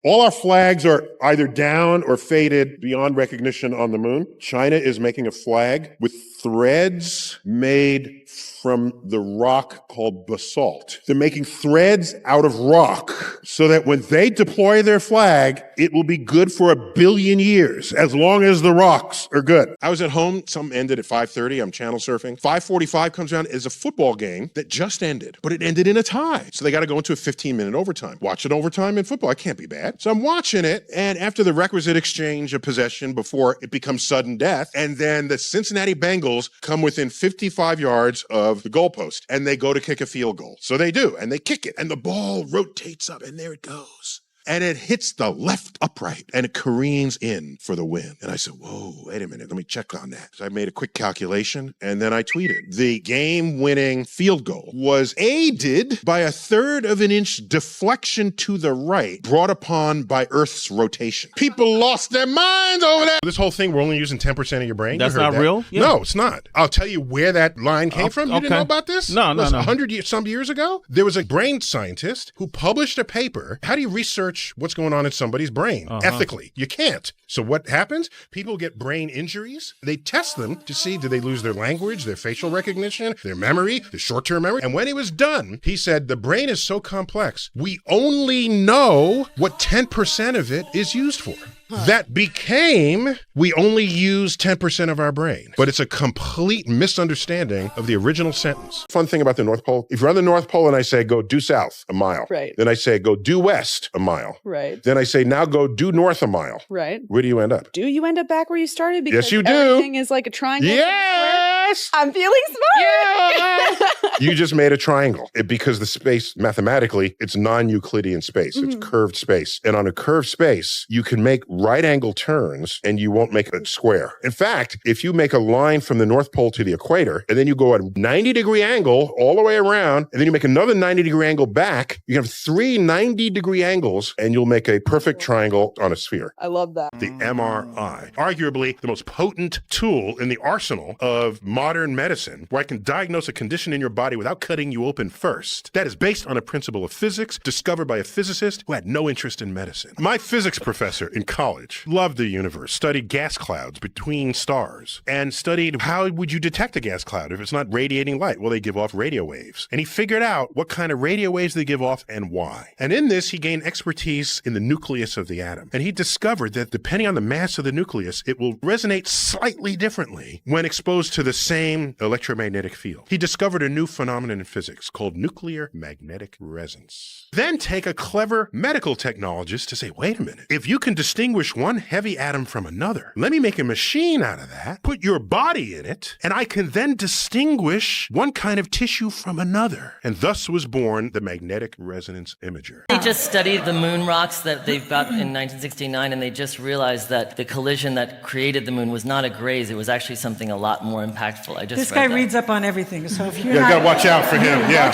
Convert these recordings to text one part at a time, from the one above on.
All our flags are either down or faded beyond recognition on the moon. China is making a flag with threads made from the rock called basalt. They're making threads out of rock so that when they deploy their flag, it will be good for 1 billion years, as long as the rocks are good. I was at home, something ended at 5:30, I'm channel surfing. 5:45 comes around, is a football game that just ended, but it ended in a tie. So they got to go into a 15-minute overtime. Watch it overtime in football, it can't be bad. So I'm watching it, and after the requisite exchange of possession before it becomes sudden death, and then the Cincinnati Bengals come within 55 yards of the goalpost, and they go to kick a field goal. So they do, and they kick it, and the ball rotates up, and there it goes. And it hits the left upright, and it careens in for the win. And I said, whoa, wait a minute, let me check on that. So I made a quick calculation, and then I tweeted. The game-winning field goal was aided by a 1/3 of an inch deflection to the right, brought upon by Earth's rotation. People lost their minds over that. This whole thing, we're only using 10% of your brain. That's not real? Yeah. No, it's not. I'll tell you where that line came from. You didn't know about this? No. 100 some years ago, there was a brain scientist who published a paper. How do you research what's going on in somebody's brain ethically? You can't. So what happens? People get brain injuries. They test them to see, do they lose their language, their facial recognition, their memory, their short-term memory? And when he was done, he said, the brain is so complex, we only know what 10% of it is used for. That became, we only use 10% of our brain. But it's a complete misunderstanding of the original sentence. Fun thing about the North Pole, if you're on the North Pole and I say, go due south a mile. Right. Then I say, go due west a mile. Right. Then I say, now go due north a mile. Right. Where do you end up? Do you end up back where you started? Because yes, you do. Everything is like a triangle. Yes. I'm feeling smart. Yeah. You just made a triangle because the space, mathematically, it's non-Euclidean space. It's curved space. And on a curved space, you can make right angle turns and you won't make a square. In fact, if you make a line from the North Pole to the equator and then you go at a 90-degree angle all the way around and then you make another 90-degree angle back, you have 3 90-degree angles and you'll make a perfect triangle on a sphere. I love that. The MRI, arguably the most potent tool in the arsenal of modern medicine, where I can diagnose a condition in your body without cutting you open first. That is based on a principle of physics discovered by a physicist who had no interest in medicine. My physics professor in college loved the universe, studied gas clouds between stars, and studied how would you detect a gas cloud if it's not radiating light? Well, they give off radio waves. And he figured out what kind of radio waves they give off and why. And in this, he gained expertise in the nucleus of the atom. And he discovered that depending on the mass of the nucleus, it will resonate slightly differently when exposed to the same electromagnetic field. He discovered a new phenomenon in physics called nuclear magnetic resonance. Then take a clever medical technologist to say, wait a minute, if you can distinguish one heavy atom from another, let me make a machine out of that, put your body in it, and I can then distinguish one kind of tissue from another. And thus was born the magnetic resonance imager. They just studied the moon rocks that they've got in 1969, and they just realized that the collision that created the moon was not a graze, it was actually something a lot more impactful. This guy reads up on everything, so if you're you gotta watch out for him. Yeah.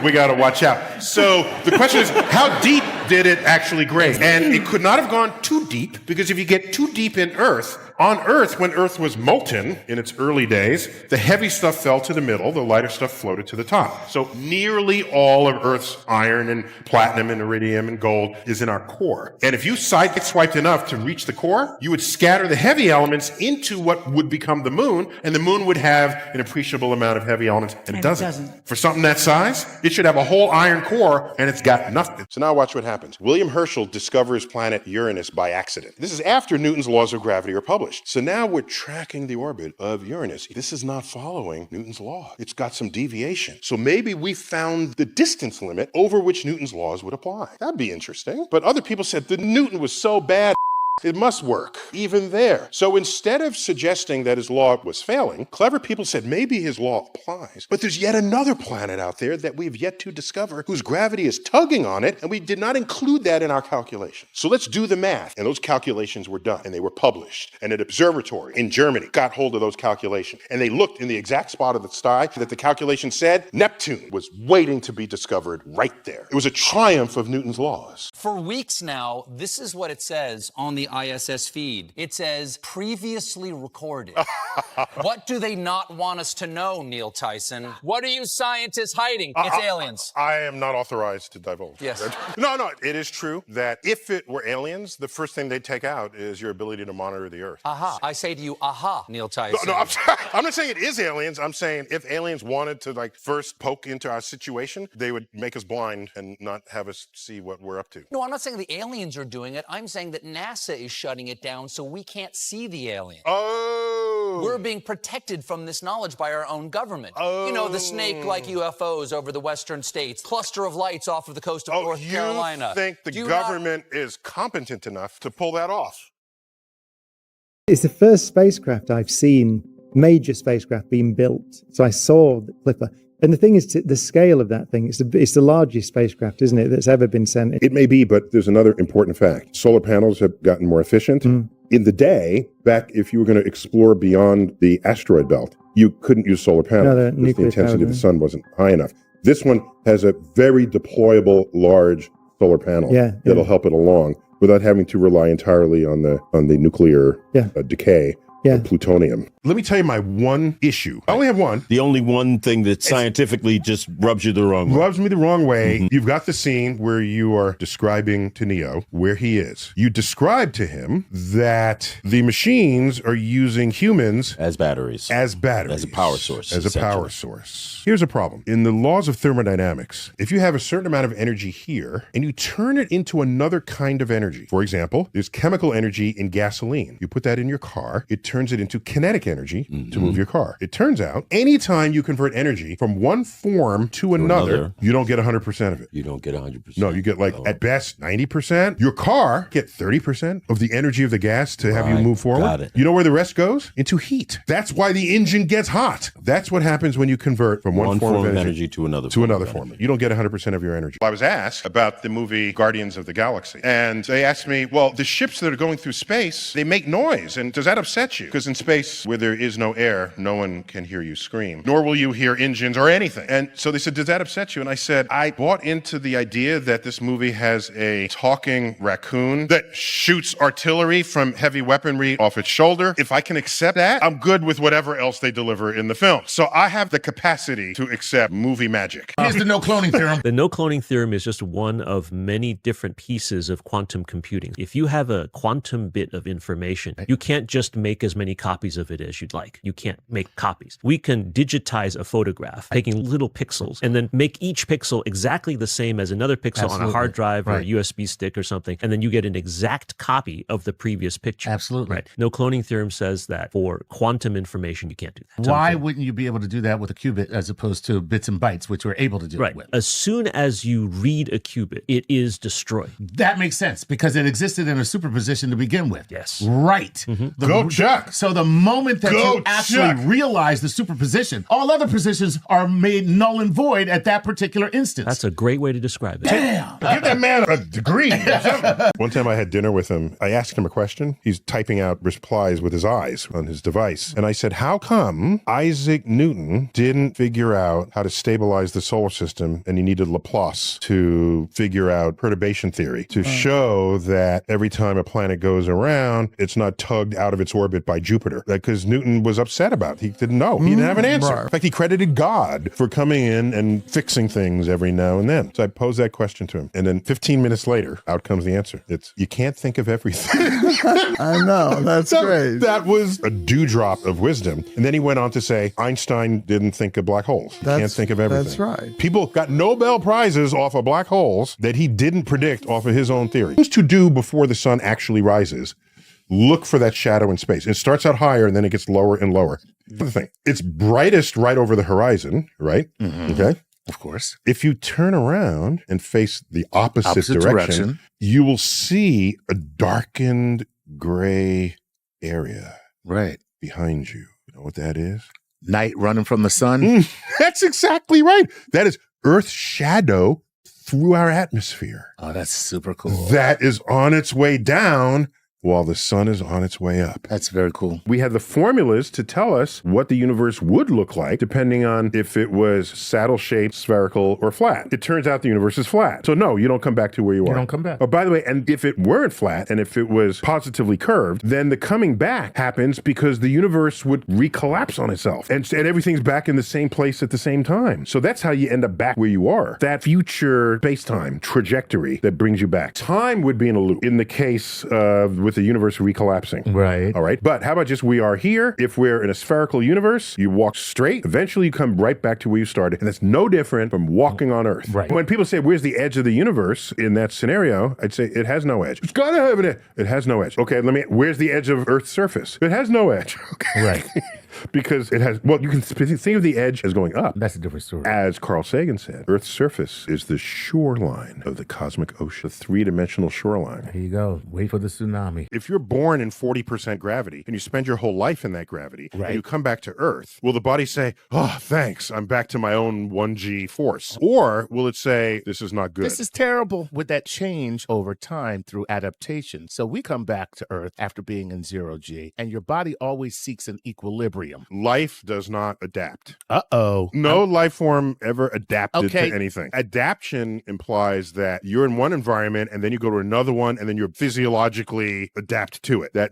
we gotta watch out. So the question is, how deep did it actually graze? And it could not have gone too deep, because if you get too deep in Earth, on Earth, when Earth was molten in its early days, the heavy stuff fell to the middle, the lighter stuff floated to the top. So nearly all of Earth's iron and platinum and iridium and gold is in our core. And if you sideswiped enough to reach the core, you would scatter the heavy elements into what would become the moon, and the moon would have an appreciable amount of heavy elements, and it doesn't. For something that size, it should have a whole iron core, and it's got nothing. So now watch what happens. William Herschel discovers planet Uranus by accident. This is after Newton's laws of gravity are published. So now we're tracking the orbit of Uranus. This is not following Newton's law. It's got some deviation. So maybe we found the distance limit over which Newton's laws would apply. That'd be interesting. But other people said that Newton was so bad, it must work, even there. So instead of suggesting that his law was failing, clever people said maybe his law applies. But there's yet another planet out there that we've yet to discover whose gravity is tugging on it, and we did not include that in our calculation. So let's do the math. And those calculations were done, and they were published. And an observatory in Germany got hold of those calculations. And they looked in the exact spot of the sky that the calculation said Neptune was waiting to be discovered right there. It was a triumph of Newton's laws. For weeks now, this is what it says on the ISS feed. It says, previously recorded. What do they not want us to know, Neil Tyson? What are you scientists hiding? It's aliens. I am not authorized to divulge. Yes. No, it is true that if it were aliens, the first thing they'd take out is your ability to monitor the Earth. Aha. I say to you, aha, Neil Tyson. No, I'm not saying it is aliens. I'm saying if aliens wanted to, like, first poke into our situation, they would make us blind and not have us see what we're up to. No, I'm not saying the aliens are doing it. I'm saying that NASA is shutting it down so we can't see the alien. Oh. We're being protected from this knowledge by our own government. Oh. You know, the snake-like UFOs over the western states, cluster of lights off of the coast of North Carolina. You think the government is competent enough to pull that off? It's the first spacecraft I've seen, major spacecraft being built. So I saw the Clipper. And the thing is, the scale of that thing, it's the largest spacecraft, isn't it, that's ever been sent? It may be, but there's another important fact. Solar panels have gotten more efficient. In the day, back if you were going to explore beyond the asteroid belt, you couldn't use solar panels because the intensity of the sun wasn't high enough. This one has a very deployable, large solar panel that'll help it along without having to rely entirely on the nuclear decay. Plutonium. Let me tell you my one issue. I only have one. The only one thing that scientifically just rubs you the wrong way. Rubs me the wrong way. You've got the scene where you are describing to Neo where he is. You describe to him that the machines are using humans as batteries. As a power source. Here's a problem. In the laws of thermodynamics, if you have a certain amount of energy here and you turn it into another kind of energy, for example, there's chemical energy in gasoline. You put that in your car, it turns it into kinetic energy to move your car. It turns out, anytime you convert energy from one form to another, you don't get 100% of it. You don't get 100%. No, you get at best 90%. Your car get 30% of the energy of the gas to have you move forward. Got it. You know where the rest goes? Into heat. That's why the engine gets hot. That's what happens when you convert from one form of energy to another form. You don't get 100% of your energy. I was asked about the movie Guardians of the Galaxy, and they asked me, well, the ships that are going through space, they make noise, and does that upset you? Because in space, where there is no air, no one can hear you scream, nor will you hear engines or anything. And so they said, does that upset you? And I said, I bought into the idea that this movie has a talking raccoon that shoots artillery from heavy weaponry off its shoulder. If I can accept that, I'm good with whatever else they deliver in the film. So I have the capacity to accept movie magic. Here's the no cloning theorem. The no cloning theorem is just one of many different pieces of quantum computing. If you have a quantum bit of information, you can't just make as many copies of it as you'd like. You can't make copies. We can digitize a photograph, taking little pixels, and then make each pixel exactly the same as another pixel on a hard drive or a USB stick or something, and then you get an exact copy of the previous picture. Absolutely. Right. No cloning theorem says that for quantum information, you can't do that. Why wouldn't you be able to do that with a qubit as opposed to bits and bytes, which we're able to do it with? As soon as you read a qubit, it is destroyed. That makes sense because it existed in a superposition to begin with. Yes. Right. Go Chuck. So the moment that you actually realize the superposition, all other positions are made null and void at that particular instance. That's a great way to describe it. Damn. Give that man a degree. One time I had dinner with him. I asked him a question. He's typing out replies with his eyes on his device. And I said, how come Isaac Newton didn't figure out how to stabilize the solar system and he needed Laplace to figure out perturbation theory to show that every time a planet goes around, it's not tugged out of its orbit by Jupiter? Because Newton was upset about it. He didn't know. He didn't have an answer. In fact, he credited God for coming in and fixing things every now and then. So I posed that question to him. And then 15 minutes later, out comes the answer. It's, you can't think of everything. I know. That's great. That was a dewdrop of wisdom. And then he went on to say, Einstein didn't think of black holes. You can't think of everything. That's right. People got Nobel Prizes off of black holes that he didn't predict off of his own theory. Things to do before the sun actually rises. Look for that shadow in space. It starts out higher and then it gets lower and lower. The thing, it's brightest right over the horizon, right? Okay. Of course. If you turn around and face the opposite direction, you will see a darkened gray area behind you. You know what that is? Night running from the sun. That's exactly right. That is Earth's shadow through our atmosphere. Oh, that's super cool. That is on its way down while the sun is on its way up. That's very cool. We had the formulas to tell us what the universe would look like depending on if it was saddle-shaped, spherical, or flat. It turns out the universe is flat. So no, you don't come back to where you are. You don't come back. Oh, by the way, and if it weren't flat and if it was positively curved, then the coming back happens because the universe would recollapse on itself and everything's back in the same place at the same time. So that's how you end up back where you are. That future space-time trajectory that brings you back. Time would be in a loop in the case with the universe recollapsing. Right. All right. But how about just we are here? If we're in a spherical universe, you walk straight, eventually you come right back to where you started. And that's no different from walking on Earth. Right. When people say, where's the edge of the universe in that scenario, I'd say it has no edge. It's got to have an edge. It has no edge. Okay, where's the edge of Earth's surface? It has no edge. Okay. Right. Because it has, well, you can think of the edge as going up. That's a different story. As Carl Sagan said, Earth's surface is the shoreline of the cosmic ocean, the three-dimensional shoreline. Here you go. Wait for the tsunami. If you're born in 40% gravity and you spend your whole life in that gravity, Right. and you come back to Earth, will the body say, oh, thanks, I'm back to my own 1G force? Or will it say, this is not good? This is terrible. With that change over time through adaptation. So we come back to Earth after being in 0G, and your body always seeks an equilibrium. Life does not adapt. Uh-oh. No life form ever adapted Okay. to anything. Adaptation implies that you're in one environment and then you go to another one and then you're physiologically adapt to it. That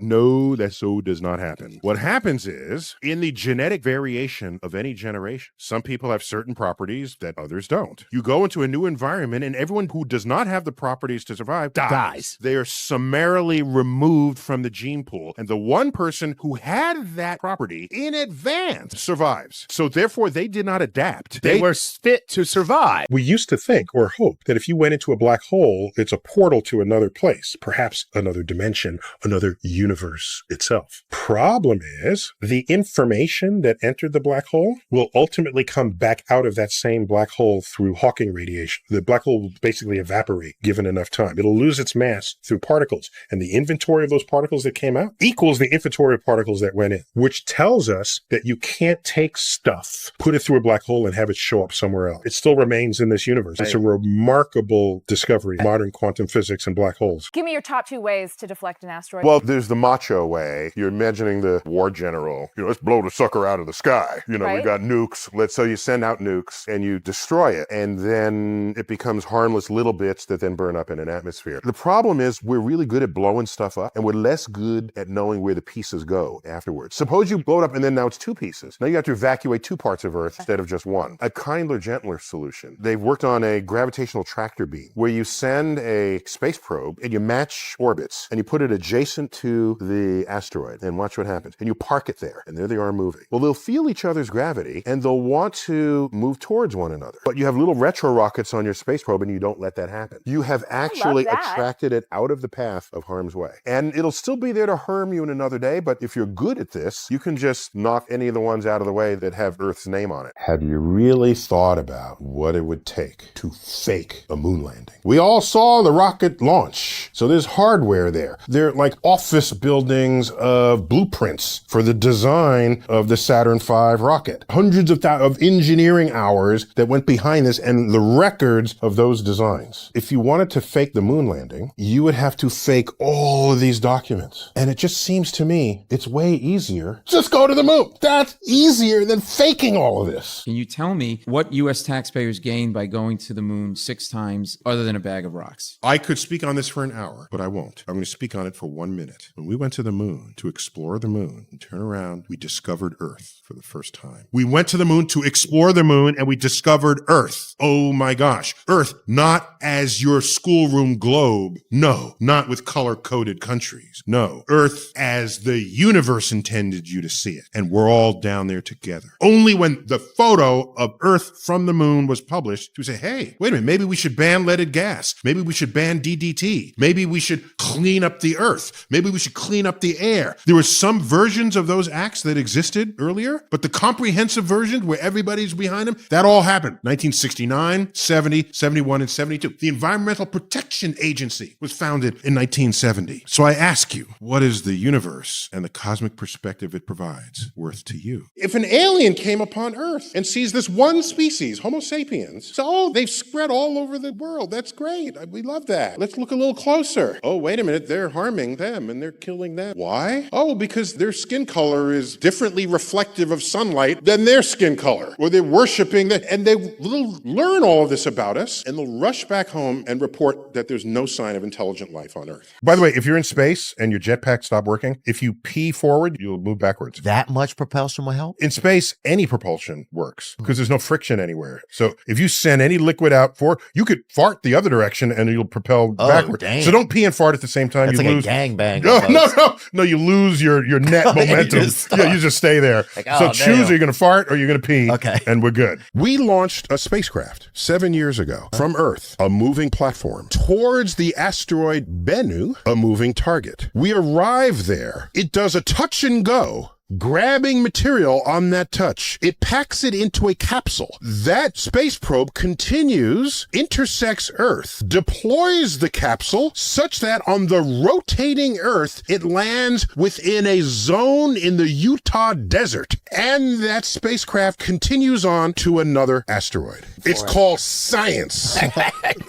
so does not happen. What happens is, in the genetic variation of any generation, some people have certain properties that others don't. You go into a new environment and everyone who does not have the properties to survive dies. They are summarily removed from the gene pool. And the one person who had that property in advance survives. So therefore, they did not adapt. They were fit to survive. We used to think or hope that if you went into a black hole, it's a portal to another place, perhaps another dimension, another universe itself. Problem is, the information that entered the black hole will ultimately come back out of that same black hole through Hawking radiation. The black hole will basically evaporate given enough time. It'll lose its mass through particles, and the inventory of those particles that came out equals the inventory of particles that went in, which tells us that you can't take stuff, put it through a black hole, and have it show up somewhere else. It still remains in this universe. It's a remarkable discovery, modern quantum physics and black holes. Give me your top 2 ways to deflect an asteroid. Well, there's the macho way. You're imagining the war general. Let's blow the sucker out of the sky. We've got nukes. So you send out nukes and you destroy it. And then it becomes harmless little bits that then burn up in an atmosphere. The problem is we're really good at blowing stuff up and we're less good at knowing where the pieces go afterwards. Suppose you blow it up and then now it's 2 pieces. Now you have to evacuate 2 parts of Earth instead of just 1. A kinder, gentler solution. They've worked on a gravitational tractor beam where you send a space probe and you match orbits and you put it adjacent to the asteroid and watch what happens. And you park it there and there they are moving. Well, they'll feel each other's gravity and they'll want to move towards one another. But you have little retro rockets on your space probe and you don't let that happen. You have actually attracted it out of the path of harm's way. And it'll still be there to harm you in another day, but if you're good at this, you can just knock any of the ones out of the way that have Earth's name on it. Have you really thought about what it would take to fake a moon landing? We all saw the rocket launch, so there's hardware there. They're like office buildings of blueprints for the design of the Saturn V rocket. Hundreds of engineering hours that went behind this and the records of those designs. If you wanted to fake the moon landing, you would have to fake all of these documents. And it just seems to me it's way easier. Just go to the moon. That's easier than faking all of this. Can you tell me what U.S. taxpayers gained by going to the moon 6 times other than a bag of rocks? I could speak on this for an hour, but I won't. I'm going to speak on it for 1 minute. When we went to the moon to explore the moon and turn around, we discovered Earth for the first time. We went to the moon to explore the moon and we discovered Earth. Oh my gosh. Earth, not as your schoolroom globe. No, not with color-coded countries. No, Earth as the universe intended you to see it. And we're all down there together. Only when the photo of Earth from the moon was published, we say, hey, wait a minute, maybe we should ban leaded gas. Maybe we should ban DDT. Maybe we should clean up the Earth. Maybe we should clean up the air. There were some versions of those acts that existed earlier, but the comprehensive version where everybody's behind them, that all happened. 1969, 70, 71, and 72. The Environmental Protection Agency was founded in 1970. So I ask you, what is the universe and the cosmic perspective it provides? it's worth to you. If an alien came upon Earth and sees this one species, Homo sapiens, so, oh, they've spread all over the world. That's great. We love that. Let's look a little closer. Oh, wait a minute. They're harming them and they're killing them. Why? Oh, because their skin color is differently reflective of sunlight than their skin color. Or they're worshiping that. And they will learn all of this about us and they'll rush back home and report that there's no sign of intelligent life on Earth. By the way, if you're in space and your jetpack stopped working, if you pee forward, you'll move backwards. That much propulsion will help? In space, any propulsion works because there's no friction anywhere. So if you send any liquid out you could fart the other direction and you'll propel backward. Dang. So don't pee and fart at the same time. That's you like lose. a gangbang. No, you lose your net momentum. You just stay there. Like, so oh, choose, damn. are you going to fart or you're going to pee? Okay. And we're good. We launched a spacecraft 7 years ago from Earth, a moving platform, towards the asteroid Bennu, a moving target. We arrive there. It does a touch and go. Grabbing material on that touch. It packs it into a capsule. That space probe continues, intersects Earth, deploys the capsule such that on the rotating Earth, it lands within a zone in the Utah desert. And that spacecraft continues on to another asteroid. It's called science.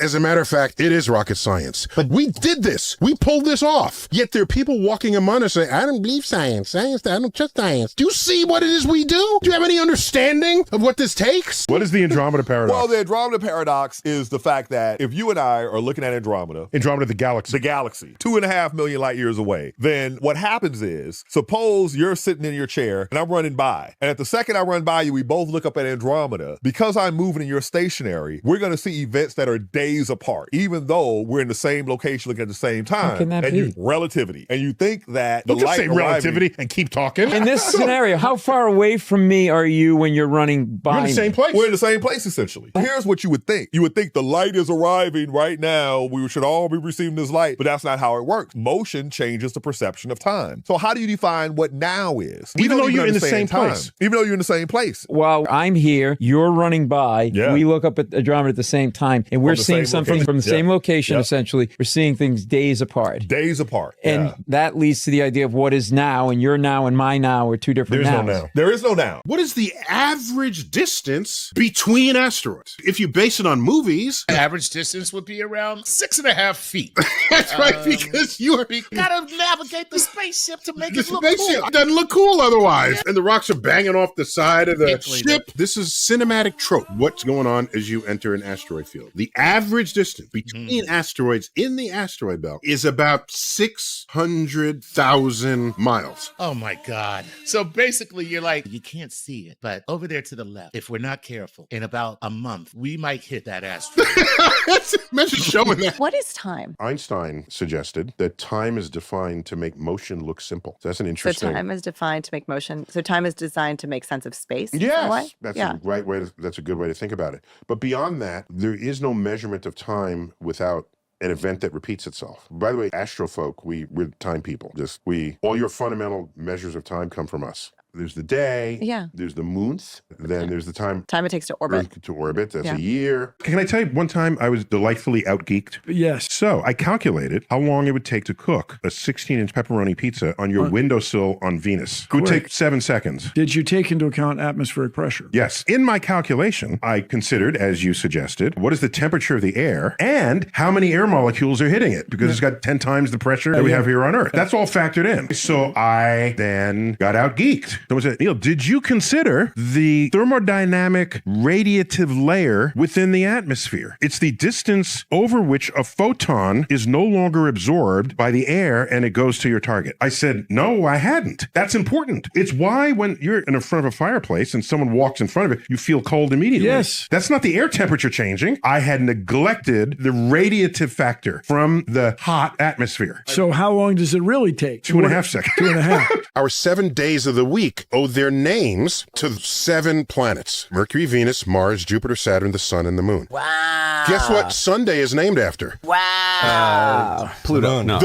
As a matter of fact, it is rocket science. But we did this. We pulled this off. Yet there are people walking among us saying, I don't believe science. I don't trust science. Do you see what it is we do? Do you have any understanding of what this takes? What is the Andromeda paradox? Well, the Andromeda paradox is the fact that if you and I are looking at Andromeda, the galaxy, 2.5 million light years away, then what happens is, suppose you're sitting in your chair and I'm running by. And at the second I run by you, we both look up at Andromeda. Because I'm moving and you're stationary, we're going to see events that are days apart, even though we're in the same location looking at the same time. How can that be? Relativity. And you think that the Don't just light say relativity and keep talking. In this scenario, how far away from me are you when you're running by? You're in the same place. We're in the same place, essentially. Here's what you would think. You would think the light is arriving right now. We should all be receiving this light, but that's not how it works. Motion changes the perception of time. So how do you define what now is? Even though you're in the same place. Even though you're in the same place. While I'm here, you're running by. Yeah. We look up at Andromeda at the same time, and we're seeing something from the same location, essentially. We're seeing things days apart. Days apart. And that leads to the idea of what is now, and your now and my now are two different nows. There is no now. What is the average distance between asteroids? If you base it on movies, The average distance would be around 6.5 feet. That's right, because you gotta navigate the spaceship to make it look spaceship cool. doesn't look cool otherwise. And the rocks are banging off the side of the ship. This is cinematic trope. What's going on as you enter an asteroid field? The average distance between asteroids in the asteroid belt is about 600,000 miles. Oh my God. So basically you're like, you can't see it, but over there to the left, if we're not careful, in about a month, we might hit that asteroid. Imagine showing that. What is time? Einstein suggested that time is defined to make motion look simple. So that's an So interesting. time is defined to make motion. So time is designed to make sense of space. Is that why? Yes, that's Yeah. a right way. That's a good way to think about it. But beyond that, there is no measurement of time without an event that repeats itself. By the way, astrofolk, we're time people. All your fundamental measures of time come from us. There's the day. Yeah. There's the month. Then there's the time it takes to orbit. That's Yeah. a year. Can I tell you one time I was delightfully out-geeked? Yes. So I calculated how long it would take to cook a 16-inch pepperoni pizza on your windowsill on Venus. It would take 7 seconds. Did you take into account atmospheric pressure? Yes. In my calculation, I considered, as you suggested, what is the temperature of the air and how many air molecules are hitting it, because it's got 10 times the pressure that we have here on Earth. That's all factored in. So I then got out-geeked. Someone said, Neil, did you consider the thermodynamic radiative layer within the atmosphere? It's the distance over which a photon is no longer absorbed by the air and it goes to your target. I said, no, I hadn't. That's important. It's why when you're in front of a fireplace and someone walks in front of it, you feel cold immediately. Yes. That's not the air temperature changing. I had neglected the radiative factor from the hot atmosphere. So how long does it really take? 2.5 seconds. 2.5. Our 7 days of the week owe their names to 7 planets: Mercury, Venus, Mars, Jupiter, Saturn, the Sun, and the Moon. Wow. Guess what Sunday is named after? Wow. Pluto. No.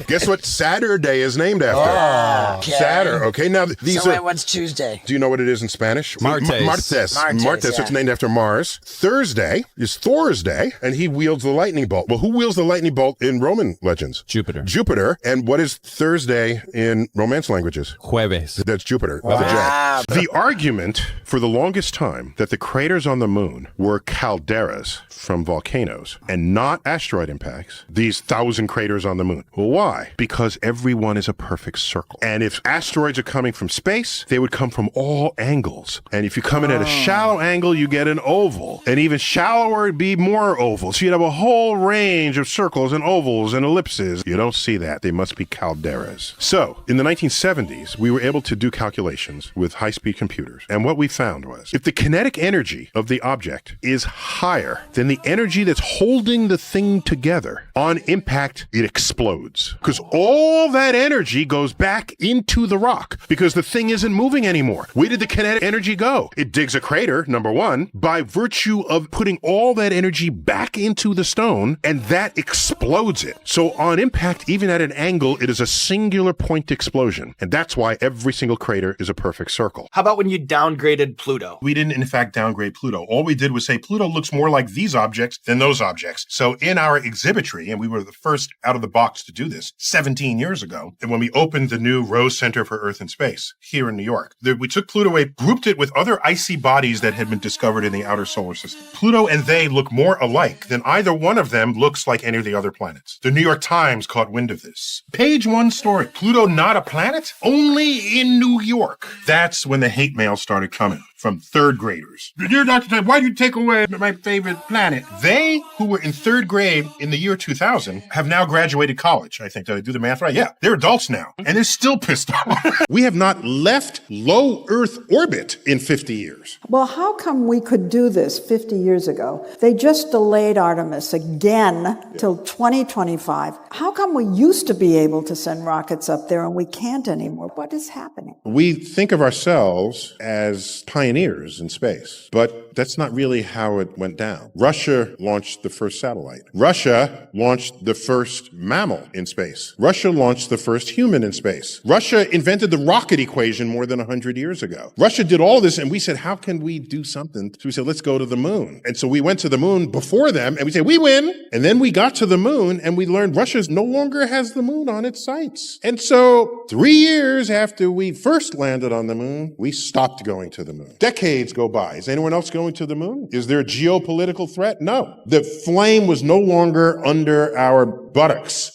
Guess what Saturday is named after? Okay. Saturn. Okay, now these So are... what's Tuesday? Do you know what it is in Spanish? Martes. Martes. Martes, It's yeah. named after Mars. Thursday is Thor's day, and he wields the lightning bolt. Well, who wields the lightning bolt in Roman legends? Jupiter. Jupiter. And what is Thursday in Romance languages? Jueves. That's Jupiter. Wow. The argument for the longest time that the craters on the moon were calderas from volcanoes and not asteroid impacts, these 1,000 craters on the moon. Well, why? Because every one is a perfect circle. And if asteroids are coming from space, they would come from all angles. And if you come in at a shallow angle, you get an oval. And even shallower, it'd be more oval. So you'd have a whole range of circles and ovals and ellipses. You don't see that. They must be calderas. So in the 1970s, we were able to do calculations with high-speed computers. And what we found was if the kinetic energy of the object is higher than the energy that's holding the thing together, on impact, it explodes. Because all that energy goes back into the rock because the thing isn't moving anymore. Where did the kinetic energy go? It digs a crater, number one, by virtue of putting all that energy back into the stone, and that explodes it. So on impact, even at an angle, it is a singular point explosion. And that's why every single crater is a perfect circle. How about when you downgraded Pluto? We didn't, in fact, downgrade Pluto. All we did was say Pluto looks more like these objects than those objects. So in our exhibitry, and we were the first out of the box to do this 17 years ago, and when we opened the new Rose Center for Earth and Space here in New York, we took Pluto away, grouped it with other icy bodies that had been discovered in the outer solar system. Pluto and they look more alike than either one of them looks like any of the other planets. The New York Times caught wind of this. Page one story, Pluto not a planet? Only in New York. That's when the hate mail started coming from third graders. You're not, why did you take away my favorite planet? They, who were in third grade in the year 2000, have now graduated college, I think. Did I do the math right? Yeah. They're adults now, and they're still pissed off. We have not left low Earth orbit in 50 years. Well, how come we could do this 50 years ago? They just delayed Artemis again till 2025. How come we used to be able to send rockets up there and we can't anymore? What is happening? We think of ourselves as pioneers in space, but that's not really how it went down. Russia launched the first satellite. Russia launched the first mammal in space. Russia launched the first human in space. Russia invented the rocket equation more than 100 years ago. Russia did all this, and we said, how can we do something? So we said, let's go to the moon. And so we went to the moon before them, and we said, we win. And then we got to the moon, and we learned Russia no longer has the moon on its sights. And so 3 years after we first landed on the moon, we stopped going to the moon. Decades go by. Is anyone else going to the moon? Is there a geopolitical threat? No. The flame was no longer under our buttocks.